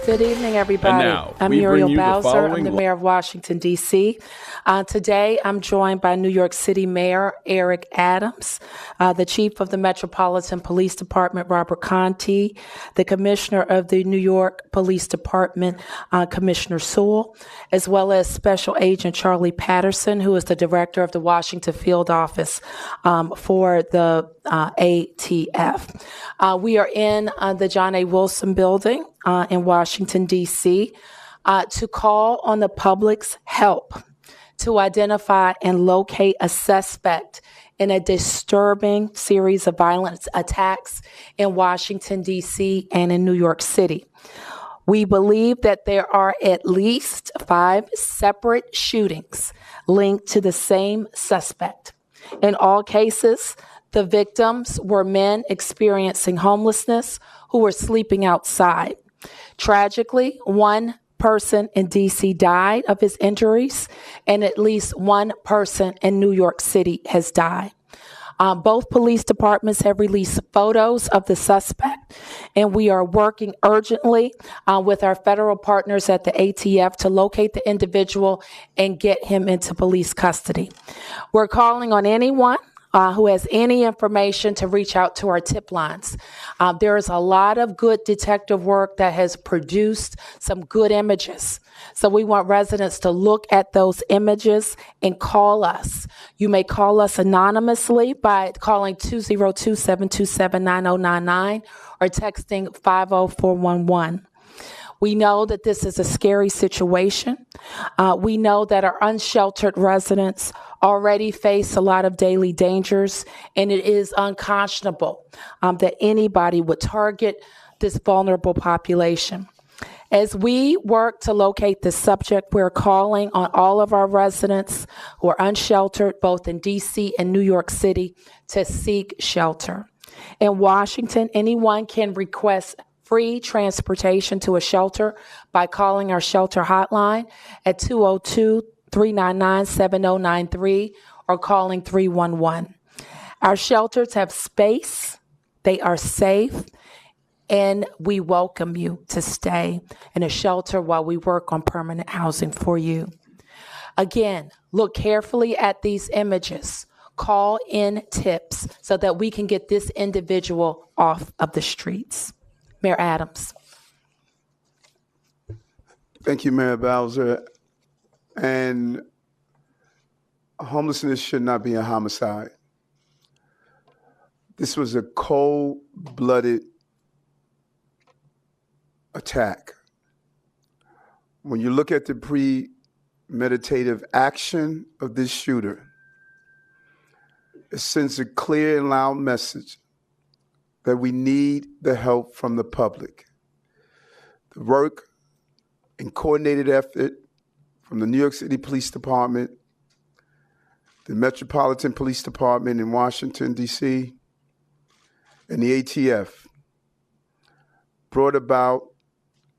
Good evening, everybody. And now, I'm we bring Muriel you the Bowser. I'm following the mayor of Washington, D.C. Today, I'm joined by New York City Mayor Eric Adams, the Chief of the Metropolitan Police Department, Robert Conti, the Commissioner of the New York Police Department, Commissioner Sewell, as well as Special Agent Charlie Patterson, who is the Director of the Washington Field Office for the ATF. We are in the John A. Wilson building in Washington, D.C., to call on the public's help to identify and locate a suspect in a disturbing series of violent attacks in Washington, D.C. and in New York City. We believe that there are at least 5 separate shootings linked to the same suspect. In all cases, the victims were men experiencing homelessness who were sleeping outside. Tragically, one person in D.C. died of his injuries, and at least one person in New York City has died. Both police departments have released photos of the suspect, and we are working urgently with our federal partners at the ATF to locate the individual and get him into police custody. We're calling on anyone who has any information to reach out to our tip lines. There is a lot of good detective work that has produced some good images. So we want residents to look at those images and call us. You may call us anonymously by calling 202-727-9099 or texting 50411. We know that this is a scary situation. We know that our unsheltered residents already face a lot of daily dangers, and it is unconscionable that anybody would target this vulnerable population. As we work to locate this subject, we're calling on all of our residents who are unsheltered, both in D.C. and New York City, to seek shelter. In Washington, anyone can request free transportation to a shelter by calling our shelter hotline at 202-399-7093 or calling 311. Our shelters have space, They are safe, and we welcome you to stay in a shelter while we work on permanent housing for you. Again, look carefully at these images. Call in tips so that we can get this individual off of the streets. Mayor Adams. Thank you, Mayor Bowser. And homelessness should not be a homicide. This was a cold-blooded attack. When you look at the premeditative action of this shooter, it sends a clear and loud message that we need the help from the public. The work and coordinated effort from the New York City Police Department, the Metropolitan Police Department in Washington, D.C., and the ATF brought about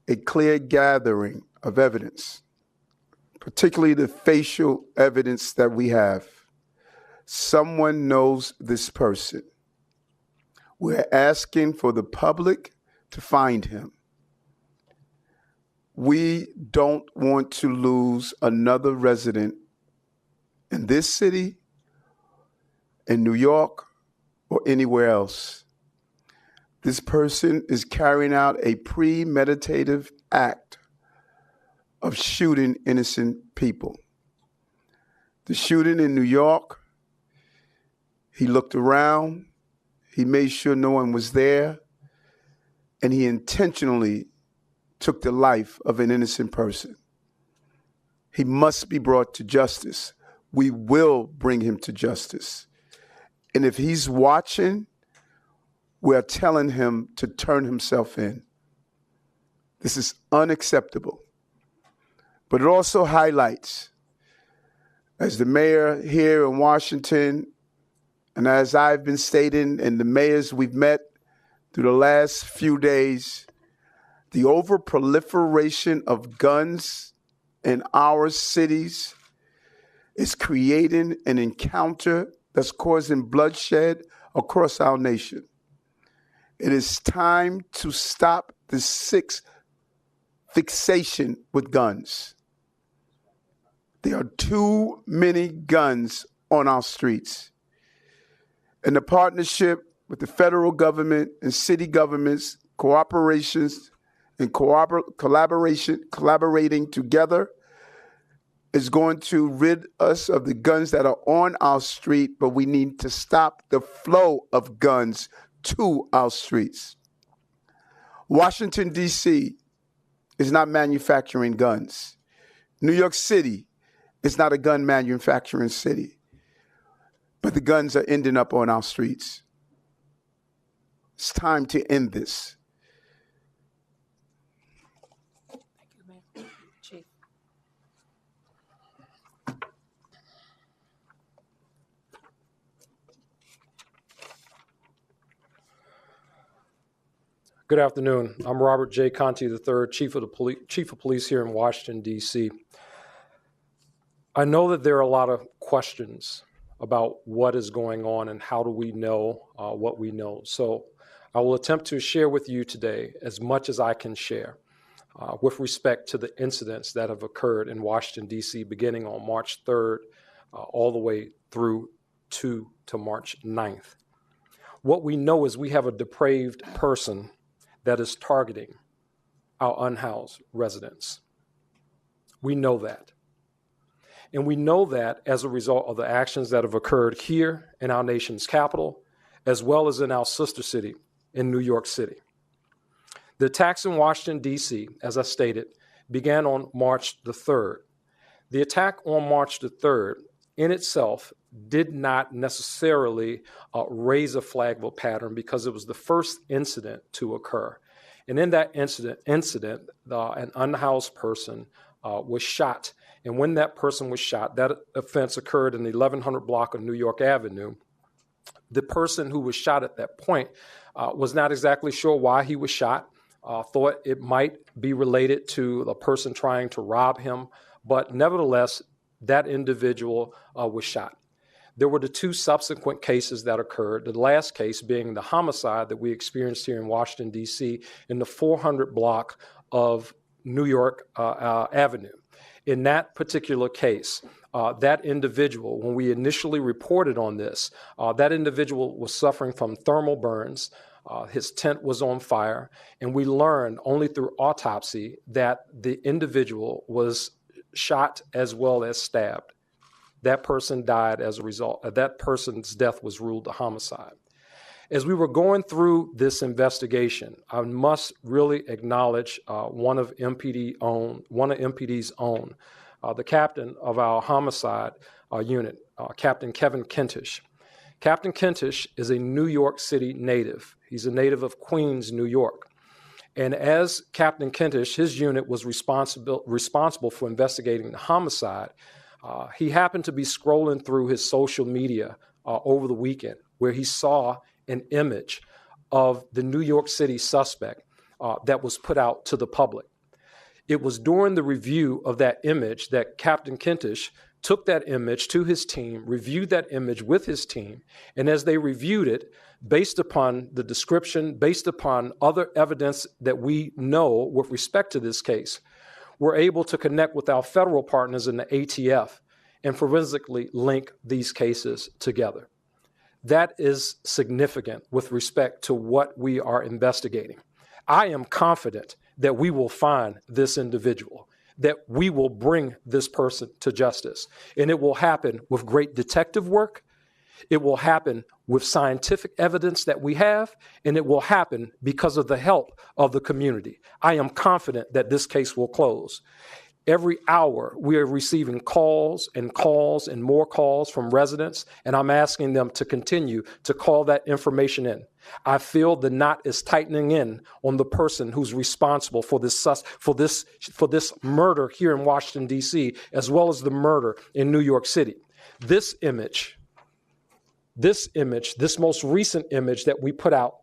a clear gathering of evidence, particularly the facial evidence that we have. Someone knows this person. We're asking for the public to find him. We don't want to lose another resident in this city, in New York, or anywhere else. This person is carrying out a premeditative act of shooting innocent people. The shooting in New York, he looked around, he made sure no one was there, and he intentionally took the life of an innocent person. He must be brought to justice. We will bring him to justice. And if he's watching, we're telling him to turn himself in. This is unacceptable. But it also highlights, as the mayor here in Washington, and as I've been stating, and the mayors we've met through the last few days, the over-proliferation of guns in our cities is creating an encounter that's causing bloodshed across our nation. It is time to stop this fixation with guns. There are too many guns on our streets. And the partnership with the federal government and city governments, cooperations and collaborating together is going to rid us of the guns that are on our street, but we need to stop the flow of guns to our streets. Washington, D.C. is not manufacturing guns. New York City is not a gun manufacturing city, but the guns are ending up on our streets. It's time to end this. Thank you, Mayor. Chief. Good afternoon. I'm Robert J. Conti III, Chief of Police here in Washington, D.C. I know that there are a lot of questions about what is going on and how do we know what we know. So I will attempt to share with you today as much as I can share with respect to the incidents that have occurred in Washington, D.C., beginning on March 3rd all the way through to March 9th. What we know is we have a depraved person that is targeting our unhoused residents. We know that. And we know that as a result of the actions that have occurred here in our nation's capital, as well as in our sister city in New York City. The attacks in Washington, D.C., as I stated, began on March the 3rd. The attack on March the 3rd in itself did not necessarily raise a flaggable pattern because it was the first incident to occur. And in that incident, an unhoused person was shot. And when that person was shot, that offense occurred in the 1100 block of New York Avenue. The person who was shot at that point was not exactly sure why he was shot, thought it might be related to the person trying to rob him, but nevertheless, that individual was shot. There were the two subsequent cases that occurred, the last case being the homicide that we experienced here in Washington, D.C. in the 400 block of New York Avenue. In that particular case, that individual, when we initially reported on this, that individual was suffering from thermal burns. His tent was on fire, and we learned only through autopsy that the individual was shot as well as stabbed. That person died as a result. That person's death was ruled a homicide. As we were going through this investigation, I must really acknowledge one of MPD's own, the captain of our homicide unit, Captain Kevin Kentish. Captain Kentish is a New York City native. He's a native of Queens, New York. And as Captain Kentish, his unit was responsible for investigating the homicide. He happened to be scrolling through his social media over the weekend, where he saw an image of the New York City suspect that was put out to the public. It was during the review of that image that Captain Kentish took that image to his team, reviewed that image with his team, and as they reviewed it, based upon the description, based upon other evidence that we know with respect to this case, we're able to connect with our federal partners in the ATF and forensically link these cases together. That is significant with respect to what we are investigating. I am confident that we will find this individual, that we will bring this person to justice, and it will happen with great detective work. It will happen with scientific evidence that we have, and it will happen because of the help of the community. I am confident that this case will close. Every hour, we are receiving calls and more calls from residents, and I'm asking them to continue to call that information in. I feel the knot is tightening in on the person who's responsible for this murder here in Washington, D.C., as well as the murder in New York City. This most recent image that we put out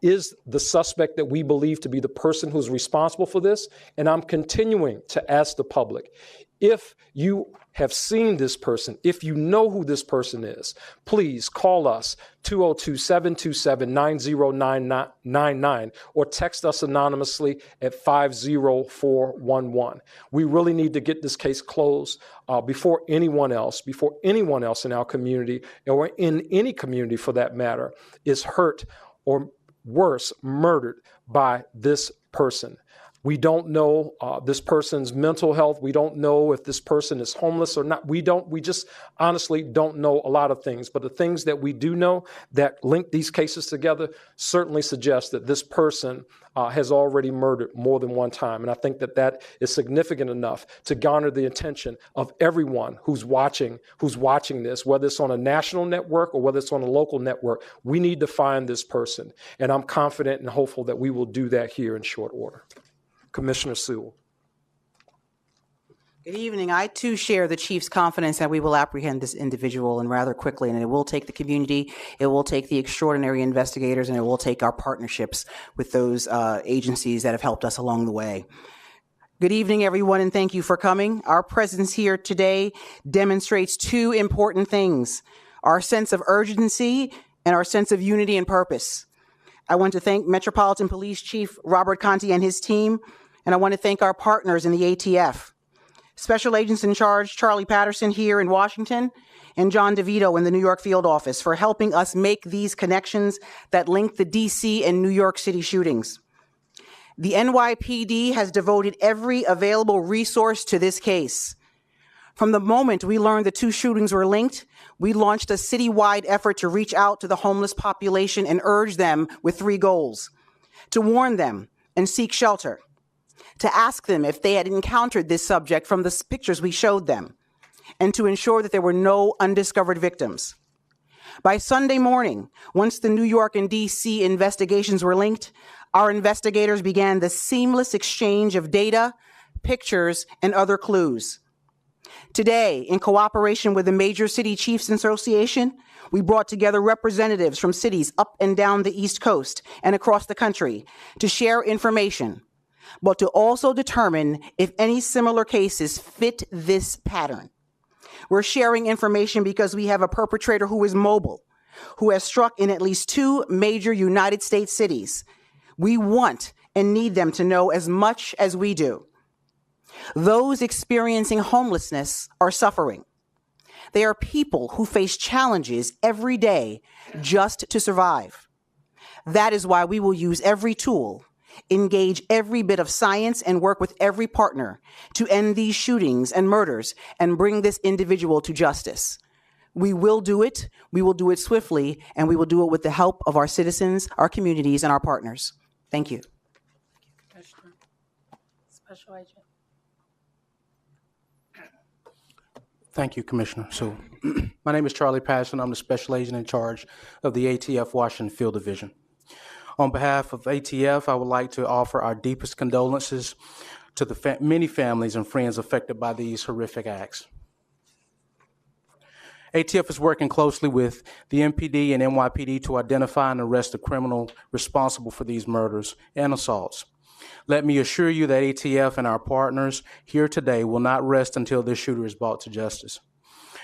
is the suspect that we believe to be the person who's responsible for this. And I'm continuing to ask the public, if you have seen this person, if you know who this person is, please call us 202-727-9099 or text us anonymously at 50411. We really need to get this case closed before anyone else in our community, or in any community for that matter, is hurt or worse, murdered by this person. We don't know this person's mental health. We don't know if this person is homeless or not. We just honestly don't know a lot of things. But the things that we do know that link these cases together certainly suggest that this person has already murdered more than one time. And I think that that is significant enough to garner the attention of everyone who's watching this, whether it's on a national network or whether it's on a local network. We need to find this person. And I'm confident and hopeful that we will do that here in short order. Commissioner Sewell. Good evening. I too share the chief's confidence that we will apprehend this individual and rather quickly, and it will take the community, it will take the extraordinary investigators, and it will take our partnerships with those agencies that have helped us along the way. Good evening, everyone, and thank you for coming. Our presence here today demonstrates two important things: our sense of urgency and our sense of unity and purpose. I want to thank Metropolitan Police Chief Robert Conti and his team, and I want to thank our partners in the ATF. Special Agents in Charge Charlie Patterson here in Washington and John DeVito in the New York field office for helping us make these connections that link the DC and New York City shootings. The NYPD has devoted every available resource to this case. From the moment we learned the two shootings were linked, we launched a citywide effort to reach out to the homeless population and urge them with three goals: to warn them and seek shelter, to ask them if they had encountered this subject from the pictures we showed them, and to ensure that there were no undiscovered victims. By Sunday morning, once the New York and DC investigations were linked, our investigators began the seamless exchange of data, pictures, and other clues. Today, in cooperation with the Major City Chiefs Association, we brought together representatives from cities up and down the East Coast and across the country to share information, but to also determine if any similar cases fit this pattern. We're sharing information because we have a perpetrator who is mobile, who has struck in at least 2 major United States cities. We want and need them to know as much as we do. Those experiencing homelessness are suffering. They are people who face challenges every day just to survive. That is why we will use every tool, engage every bit of science, and work with every partner to end these shootings and murders and bring this individual to justice. We will do it swiftly, and we will do it with the help of our citizens, our communities, and our partners. Thank you. Special Agent. Thank you, Commissioner Sewell. My name is Charlie Patterson. I'm the Special Agent in charge of the ATF Washington Field Division. On behalf of ATF, I would like to offer our deepest condolences to the many families and friends affected by these horrific acts. ATF is working closely with the MPD and NYPD to identify and arrest the criminal responsible for these murders and assaults. Let me assure you that ATF and our partners here today will not rest until this shooter is brought to justice.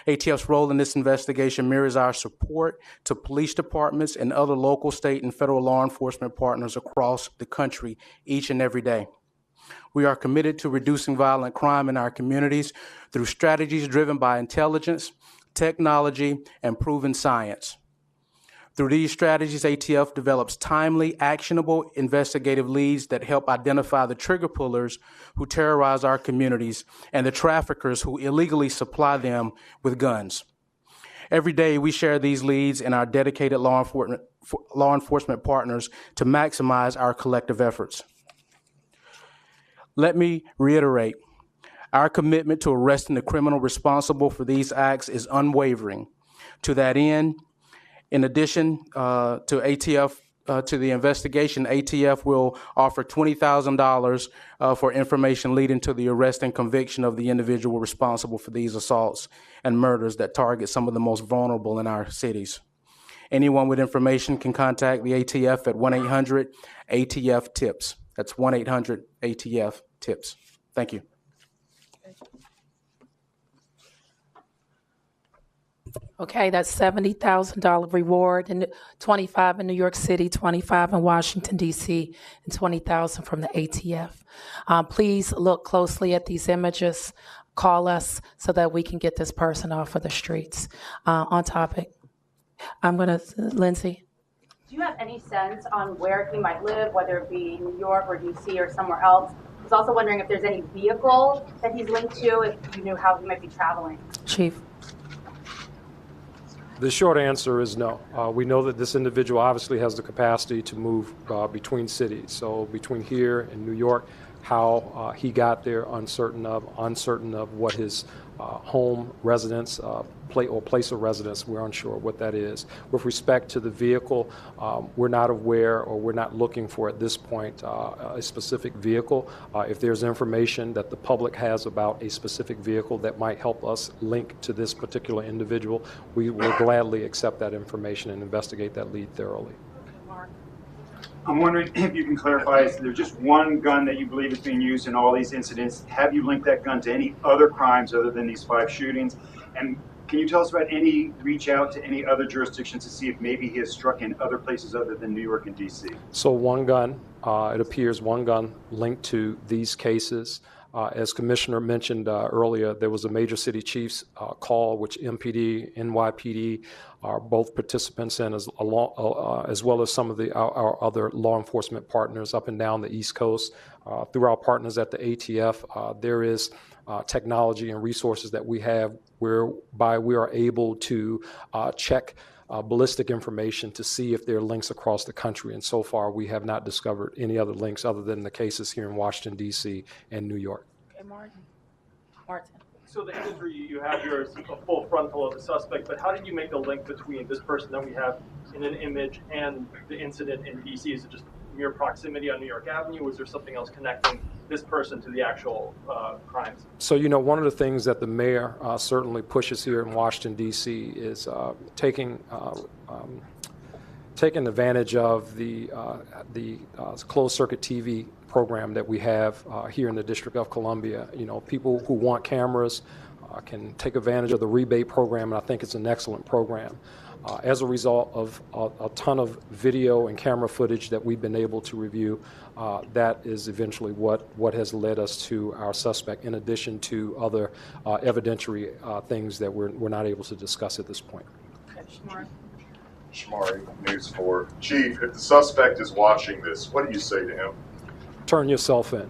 ATF's role in this investigation mirrors our support to police departments and other local, state, and federal law enforcement partners across the country each and every day. We are committed to reducing violent crime in our communities through strategies driven by intelligence, technology, and proven science. Through these strategies, ATF develops timely, actionable investigative leads that help identify the trigger pullers who terrorize our communities and the traffickers who illegally supply them with guns. Every day, we share these leads and our dedicated law enforcement partners to maximize our collective efforts. Let me reiterate, our commitment to arresting the criminal responsible for these acts is unwavering. To that end, in addition to the investigation, ATF will offer $20,000 for information leading to the arrest and conviction of the individual responsible for these assaults and murders that target some of the most vulnerable in our cities. Anyone with information can contact the ATF at 1-800-ATF-TIPS. That's 1-800-ATF-TIPS. Thank you. Okay, that's $70,000 reward, and 25 in New York City, 25 in Washington, D.C., and 20,000 from the ATF. Please look closely at these images. Call us so that we can get this person off of the streets. On topic, Lindsay. Do you have any sense on where he might live, whether it be New York or D.C. or somewhere else? I was also wondering if there's any vehicle that he's linked to, if you knew how he might be traveling. Chief. The short answer is no. We know that this individual obviously has the capacity to move between cities. So between here and New York, how he got there, uncertain of what his home residence place of residence, we're unsure what that is. With respect to the vehicle, we're not aware, or we're not looking for at this point a specific vehicle. If there's information that the public has about a specific vehicle that might help us link to this particular individual, we will gladly accept that information and investigate that lead thoroughly. I'm wondering if you can clarify, is there just one gun that you believe is being used in all these incidents? Have you linked that gun to any other crimes other than these 5 shootings? And can you tell us about any reach out to any other jurisdictions to see if maybe he has struck in other places other than New York and D.C.? So one gun, it appears one gun linked to these cases. As Commissioner mentioned earlier, there was a major city chief's call, which MPD, NYPD are both participants in, as well as some of our other law enforcement partners up and down the East Coast. Through our partners at the ATF, there is technology and resources that we have whereby we are able to check ballistic information to see if there are links across the country. And so far, we have not discovered any other links other than the cases here in Washington, D.C. and New York. Okay, Martin. So the imagery you have here is a full frontal of the suspect, but how did you make the link between this person that we have in an image and the incident in D.C.? Is it just mere proximity on New York Avenue? Was there something else connecting this person to the actual crimes? So, one of the things that the mayor certainly pushes here in Washington, D.C. is taking advantage of the closed-circuit TV program that we have here in the District of Columbia. People who want cameras can take advantage of the rebate program, and I think it's an excellent program. As a result of a ton of video and camera footage that we've been able to review, that is eventually what has led us to our suspect, in addition to other evidentiary things that we're not able to discuss at this point. Shamari, News 4. Chief, if the suspect is watching this, what do you say to him? Turn yourself in.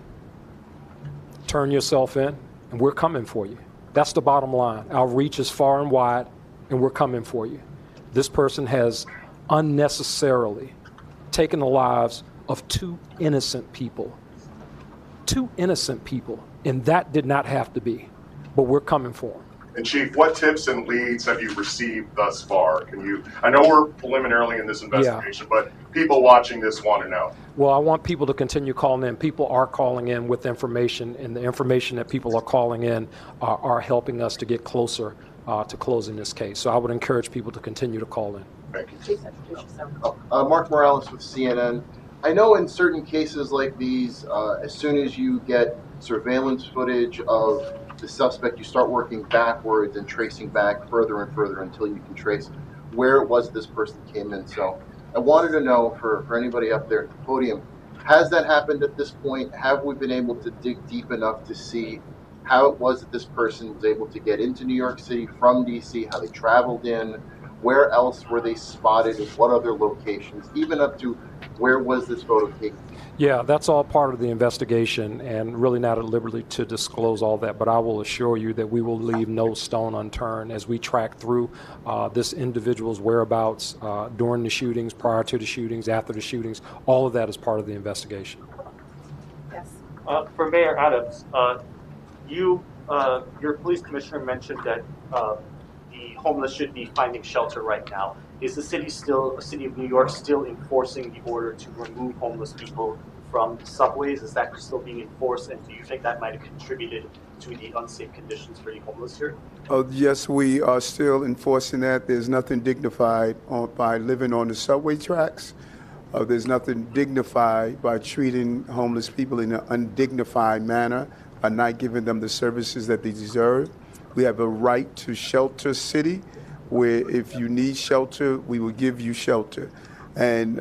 Turn yourself in, and we're coming for you. That's the bottom line. Our reach is far and wide, and we're coming for you. This person has unnecessarily taken the lives of 2 innocent people. 2 innocent people, and that did not have to be, but we're coming for them. And Chief, what tips and leads have you received thus far? I know we're preliminarily in this investigation, but people watching this want to know. Well, I want people to continue calling in. People are calling in with information, and the information that people are calling in are helping us to get closer to closing this case. So I would encourage people to continue to call in. Thank you. Mark Morales with CNN. I know in certain cases like these, as soon as you get surveillance footage of the suspect, you start working backwards and tracing back further and further until you can trace where it was this person came in. So I wanted to know for anybody up there at the podium, has that happened at this point? Have we been able to dig deep enough to see how it was that this person was able to get into New York City from DC, how they traveled in, where else were they spotted, and what other locations, even up to where was this photo taken? Yeah, that's all part of the investigation, and really not at liberty to disclose all that, but I will assure you that we will leave no stone unturned as we track through this individual's whereabouts during the shootings, prior to the shootings, after the shootings. All of that is part of the investigation. Yes. For Mayor Adams, your police commissioner mentioned that the homeless should be finding shelter right now. Is the city of New York still enforcing the order to remove homeless people from subways? Is that still being enforced? And do you think that might have contributed to the unsafe conditions for the homeless here? Yes, we are still enforcing that. There's nothing dignified by living on the subway tracks. There's nothing dignified by treating homeless people in an undignified manner, by not giving them the services that they deserve. We have a right to shelter city, where if you need shelter, we will give you shelter. And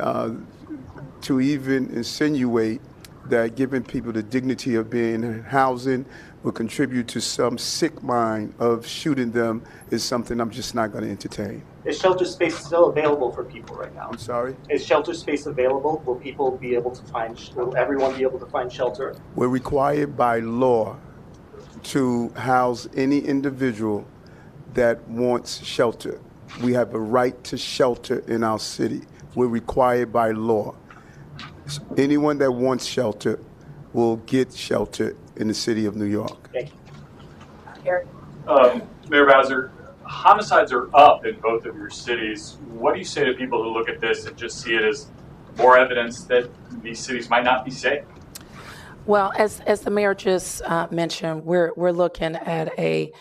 to even insinuate that giving people the dignity of being in housing will contribute to some sick mind of shooting them is something I'm just not going to entertain. Is shelter space still available for people right now? I'm sorry? Is shelter space available? Will people be able to will everyone be able to find shelter? We're required by law to house any individual that wants shelter. We have a right to shelter in our city. We're required by law. Anyone that wants shelter will get shelter in the city of New York. Thank you. Eric. Mayor Bowser, homicides are up in both of your cities. What do you say to people who look at this and just see it as more evidence that these cities might not be safe? Well, as the mayor just mentioned, we're looking at a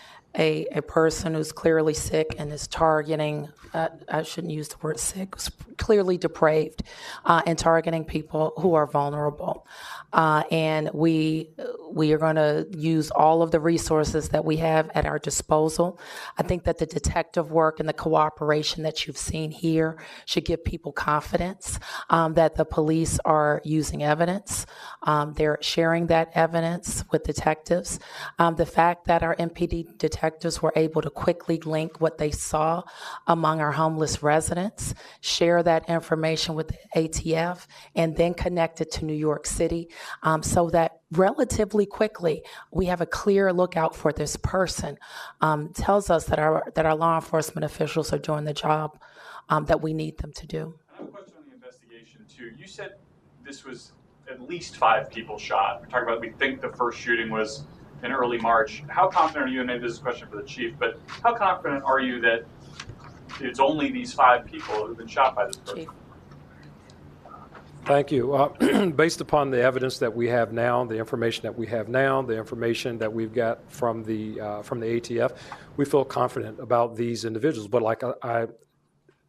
person who's clearly sick and is targeting, I shouldn't use the word sick, clearly depraved, and targeting people who are vulnerable. And we are going to use all of the resources that we have at our disposal. I think that the detective work and the cooperation that you've seen here should give people confidence that the police are using evidence. They're sharing that evidence with detectives. The fact that our MPD detectives were able to quickly link what they saw among our homeless residents, share that information with the ATF, and then connect it to New York City, so that relatively quickly we have a clear lookout for this person, tells us that our law enforcement officials are doing the job that we need them to do. I have a question on the investigation too. You said this was at least 5 people shot. We're talking about, we think the first shooting was in early March. How confident are you, and maybe this is a question for the chief, but how confident are you that it's only these 5 people who've been shot by this person? Chief. Thank you. Based upon the evidence that we have now, the information that we have now, the information that we've got from the ATF, we feel confident about these individuals. But like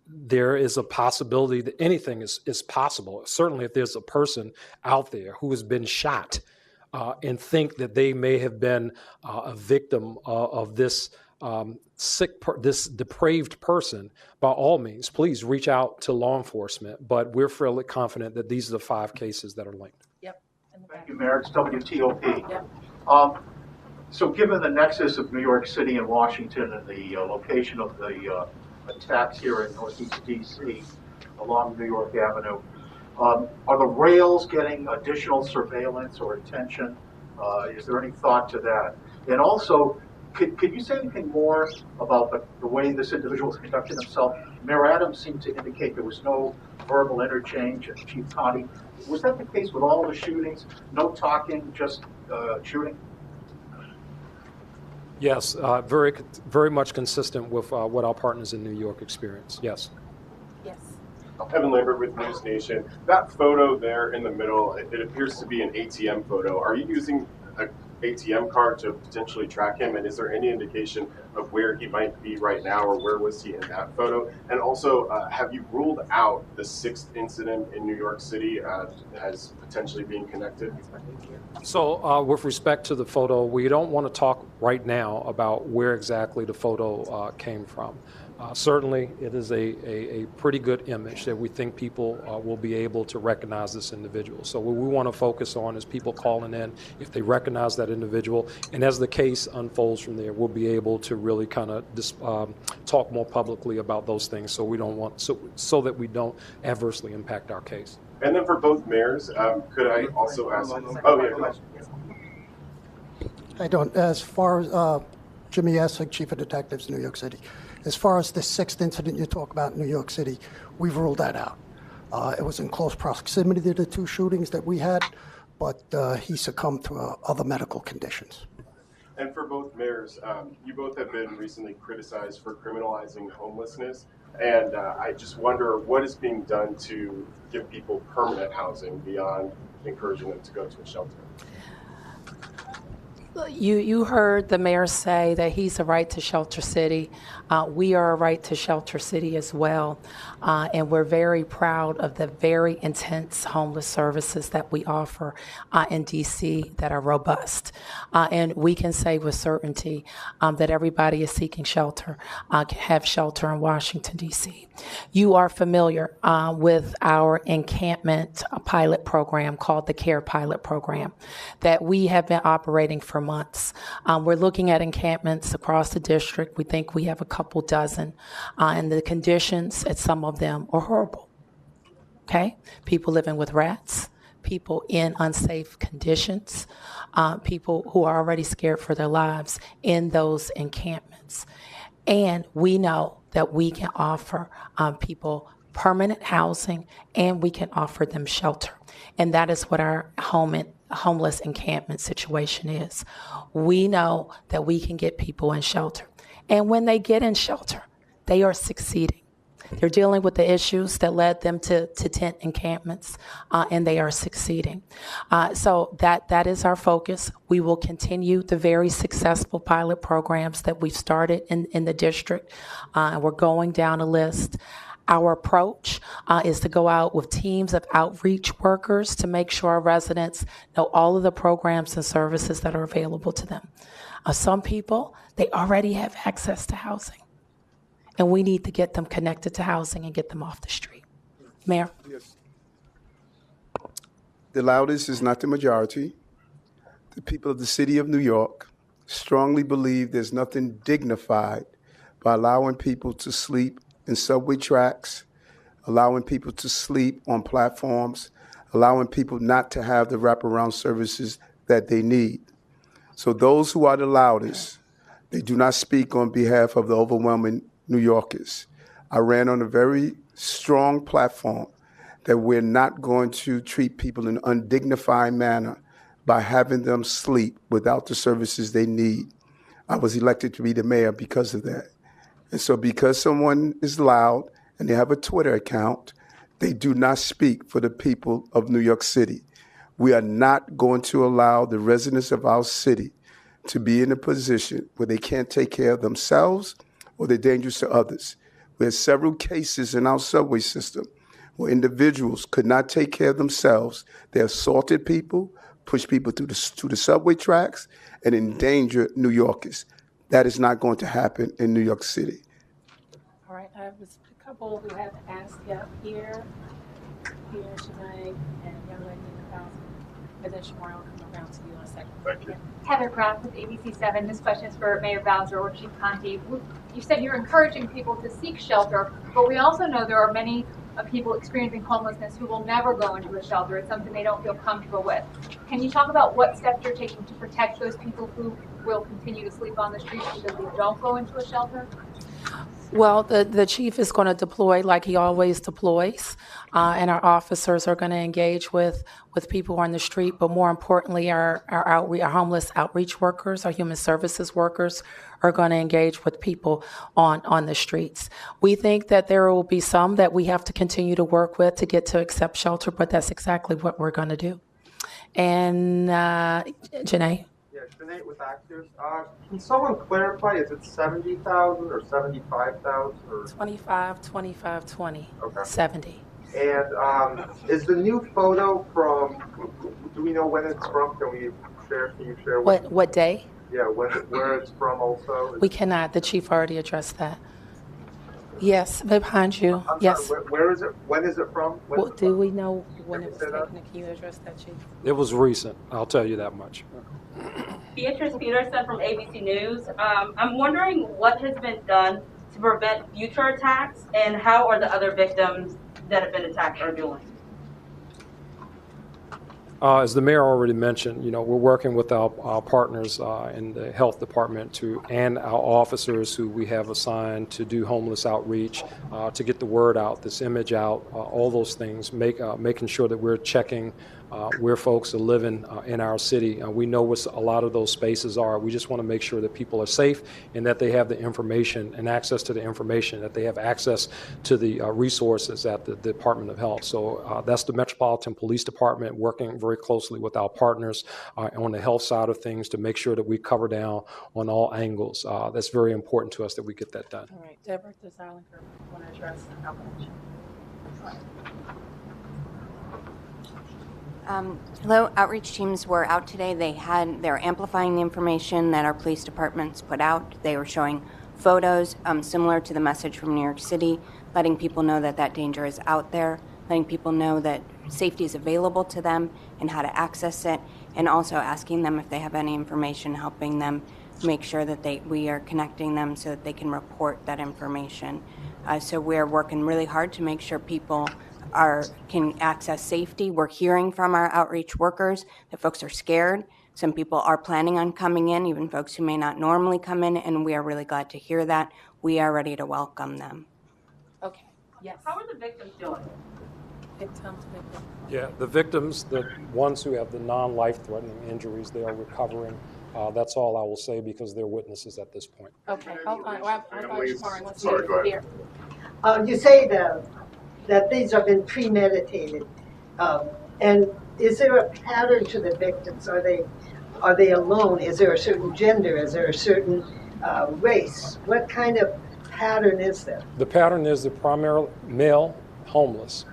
there is a possibility that anything is possible. Certainly, if there's a person out there who has been shot, and think that they may have been a victim of this this depraved person, by all means, please reach out to law enforcement. But we're fairly confident that these are the 5 cases that are linked. Yep. Thank you, Mayor. It's WTOP. Yep. So given the nexus of New York City and Washington and the location of the attacks here in Northeast DC along New York Avenue, are the rails getting additional surveillance or attention? Is there any thought to that? And also, could you say anything more about the way this individual has conducted himself? Mayor Adams seemed to indicate there was no verbal interchange, and Chief Conti. Was that the case with all the shootings? No talking, just shooting? Yes, very much consistent with what our partners in New York experience. Yes. Yes. Evan Lambert with News Nation. That photo there in the middle, it appears to be an ATM photo. Are you using an ATM card to potentially track him? And is there any indication of where he might be right now, or where was he in that photo? And also, have you ruled out the 6th incident in New York City as potentially being connected? So with respect to the photo, we don't want to talk right now about where exactly the photo came from. Certainly, it is a pretty good image that we think people will be able to recognize this individual. So what we want to focus on is people calling in, if they recognize that individual. And as the case unfolds from there, we'll be able to really kind of talk more publicly about those things, so we don't want so that we don't adversely impact our case. And then for both mayors, could I also ask? Oh, yeah, go ahead. I don't. As far as Jimmy Essig, Chief of Detectives, New York City. As far as the 6th incident you talk about in New York City, we've ruled that out. It was in close proximity to the 2 shootings that we had, but he succumbed to other medical conditions. And for both mayors, you both have been recently criticized for criminalizing homelessness. And I just wonder what is being done to give people permanent housing beyond encouraging them to go to a shelter. You heard the mayor say that he's a right to shelter city. We are a right to shelter city as well. And we're very proud of the very intense homeless services that we offer in DC that are robust. And we can say with certainty that everybody is seeking shelter, can have shelter in Washington, DC. You are familiar with our encampment pilot program called the CARE Pilot Program that we have been operating for months. We're looking at encampments across the district. We think we have a couple dozen, and the conditions at some of them are horrible. Okay? People living with rats, people in unsafe conditions, people who are already scared for their lives in those encampments. And we know that we can offer people permanent housing, and we can offer them shelter. And that is what our homeless encampment situation is. We know that we can get people in shelter. And when they get in shelter, they are succeeding. They're dealing with the issues that led them to tent encampments, and they are succeeding. So that is our focus. We will continue the very successful pilot programs that we've started in the district. We're going down a list. Our approach is to go out with teams of outreach workers to make sure our residents know all of the programs and services that are available to them. Some people, they already have access to housing, and we need to get them connected to housing and get them off the street. Mayor? Yes. The loudest is not the majority. The people of the city of New York strongly believe there's nothing dignified by allowing people to sleep in subway tracks, allowing people to sleep on platforms, allowing people not to have the wraparound services that they need. So those who are the loudest, they do not speak on behalf of the overwhelming New Yorkers. I ran on a very strong platform that we're not going to treat people in an undignified manner by having them sleep without the services they need. I was elected to be the mayor because of that. And so because someone is loud and they have a Twitter account, they do not speak for the people of New York City. We are not going to allow the residents of our city to be in a position where they can't take care of themselves or they're dangerous to others. We had several cases in our subway system where individuals could not take care of themselves. They assaulted people, push people to the subway tracks and endanger New Yorkers. That is not going to happen in New York City. All right, I have a couple who have asked here, Shanae, and young lady in the thousand. And then Shamar will come around to you in a second. Thank you. Heather Kraft with ABC7. This question is for Mayor Bowser or Chief Conte. You said you're encouraging people to seek shelter, but we also know there are many people experiencing homelessness who will never go into a shelter. It's something they don't feel comfortable with. Can you talk about what steps you're taking to protect those people who will continue to sleep on the streets because they don't go into a shelter? Well, the chief is going to deploy like he always deploys, and our officers are going to engage with people on the street. But more importantly, our homeless outreach workers, our human services workers, are going to engage with people on the streets. We think that there will be some that we have to continue to work with to get to accept shelter, but that's exactly what we're going to do. And Janae? Yeah, Janae with Actors. Can someone clarify, is it 70,000 or 75,000 or 25, 25, 20, okay. 70. And is the new photo from, do we know when it's from? Can you share What day? Yeah, where it's from also? We cannot. The chief already addressed that. Yes, behind you. I'm yes. Sorry, where is it? When is it from? Well, do we know when it was taken? Can you address that, chief? It was recent. I'll tell you that much. Beatrice Peterson from ABC News. I'm wondering what has been done to prevent future attacks, and how are the other victims that have been attacked are doing? As the mayor already mentioned, we're working with our partners in the health department and our officers who we have assigned to do homeless outreach, to get the word out, this image out, all those things, making sure that we're checking where folks are living in our city. We know what a lot of those spaces are. We just want to make sure that people are safe and that they have the information and access to the information, that they have access to the resources at the Department of Health. So that's the Metropolitan Police Department working very closely with our partners on the health side of things to make sure that we cover down on all angles. That's very important to us that we get that done. All right, Deborah Desarlinger, want to address the outreach? Hello, outreach teams were out today. They're amplifying the information that our police departments put out. They were showing photos similar to the message from New York City, letting people know that danger is out there, letting people know that safety is available to them and how to access it, and also asking them if they have any information, helping them make sure that we are connecting them so that they can report that information. So we're working really hard to make sure people can access safety. We're hearing from our outreach workers that folks are scared. Some people are planning on coming in, even folks who may not normally come in, and we are really glad to hear that. We are ready to welcome them. Okay. Yes. How are the victims doing? Victims. Yeah, the victims, the ones who have the non-life-threatening injuries, they are recovering. That's all I will say because they're witnesses at this point. Okay, hold on. Sorry, go ahead. You say that these have been premeditated, and is there a pattern to the victims? Are they alone? Is there a certain gender? Is there a certain race? What kind of pattern is there? The pattern is the primary male homeless.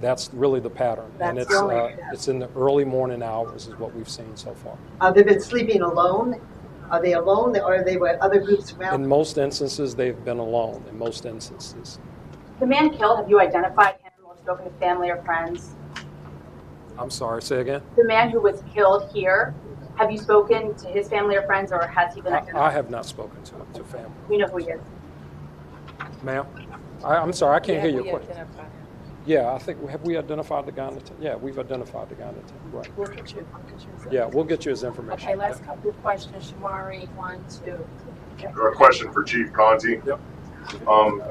That's really the pattern, and it's in the early morning hours is what we've seen so far. They've been sleeping alone. Are they alone, or are they with other groups around? In most instances, they've been alone. In most instances. The man killed, have you identified him or spoken to family or friends? I'm sorry, say again? The man who was killed here, have you spoken to his family or friends, or has he been identified? I have not spoken to family. We know who he is. Ma'am? I'm sorry, I can't hear your question. Yeah, I think, have we identified the guy in the tent? Yeah, we've identified the guy in the tent, right. We'll get you. Yeah, we'll get you his information. Okay, last couple of questions. Shamari, 1, 2. Okay. A question for Chief Conte. Yep.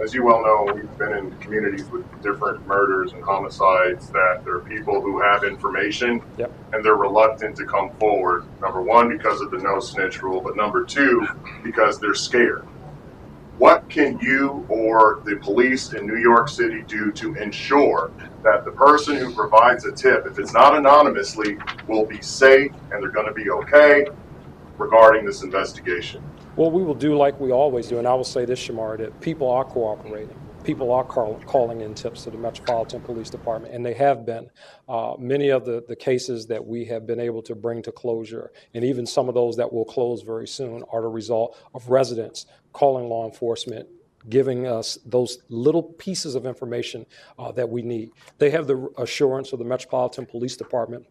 As you well know, we've been in communities with different murders and homicides that there are people who have information and they're reluctant to come forward. Number one, because of the no snitch rule, but number two, because they're scared. What can you or the police in New York City do to ensure that the person who provides a tip, if it's not anonymously, will be safe and they're going to be okay regarding this investigation? Well, we will do like we always do, and I will say this, Shamar, that people are cooperating. people are calling in tips to the Metropolitan Police Department, and they have been. Many of the cases that we have been able to bring to closure, and even some of those that will close very soon, are the result of residents calling law enforcement, giving us those little pieces of information that we need. They have the assurance of the Metropolitan Police Department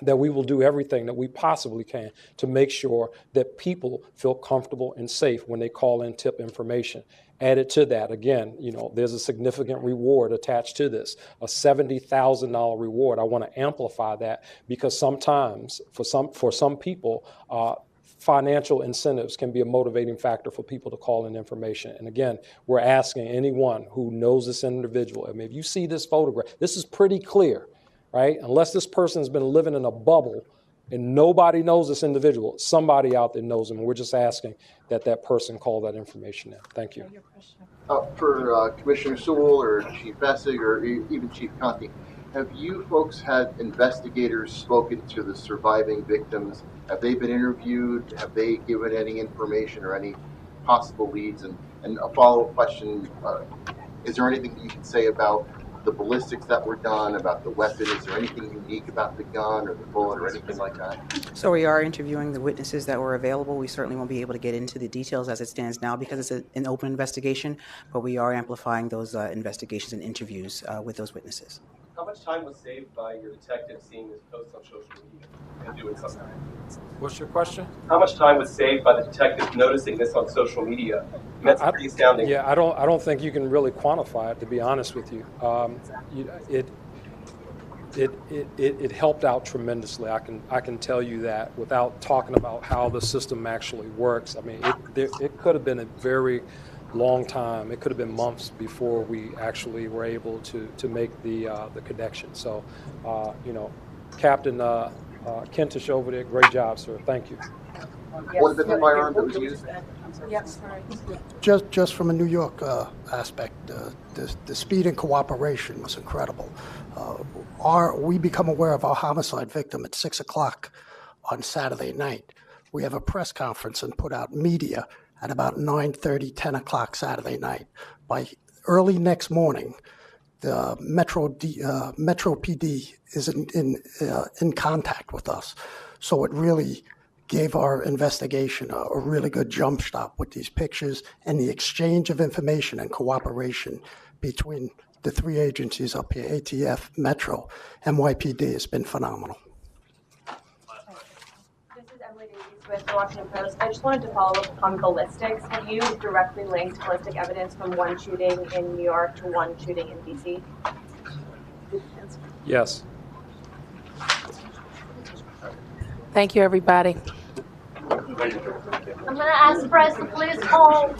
that we will do everything that we possibly can to make sure that people feel comfortable and safe when they call in tip information. Added to that, again, there's a significant reward attached to this, a $70,000 reward. I want to amplify that because sometimes, for some people, financial incentives can be a motivating factor for people to call in information. And again, we're asking anyone who knows this individual, I mean, if you see this photograph, this is pretty clear, right? Unless this person's been living in a bubble and nobody knows this individual, somebody out there knows them. And we're just asking that that person call that information in. Thank you. For Commissioner Sewell or Chief Essig or even Chief Conti, have you folks had investigators spoken to the surviving victims? Have they been interviewed? Have they given any information or any possible leads? And a follow-up question, is there anything that you can say about the ballistics that were done, about the weapon? Is there anything unique about the gun or the bullet or anything like that? So we are interviewing the witnesses that were available. We certainly won't be able to get into the details as it stands now because it's an open investigation, but we are amplifying those investigations and interviews with those witnesses. How much time was saved by your detective seeing this post on social media and doing something? What's your question? How much time was saved by the detective noticing this on social media? That's pretty astounding. Yeah, I don't think you can really quantify it, to be honest with you. It helped out tremendously. I can tell you that without talking about how the system actually works. I mean, it could have been a very long time. It could have been months before we actually were able to make the connection. So, Captain Kentish over there, great job, sir. Thank you. What was the firearm that was used? Yes. Just from a New York aspect, the speed and cooperation was incredible. We become aware of our homicide victim at 6 o'clock on Saturday night. We have a press conference and put out media at about 9:30, 10 o'clock Saturday night. By early next morning, the Metro PD is in contact with us. So it really gave our investigation a really good jump stop with these pictures and the exchange of information and cooperation between the three agencies up here, ATF, Metro, NYPD, has been phenomenal. With the Washington Post. I just wanted to follow up on ballistics. Have you directly linked ballistic evidence from one shooting in New York to one shooting in DC? Yes. Thank you, everybody. I'm going to ask press to please hold.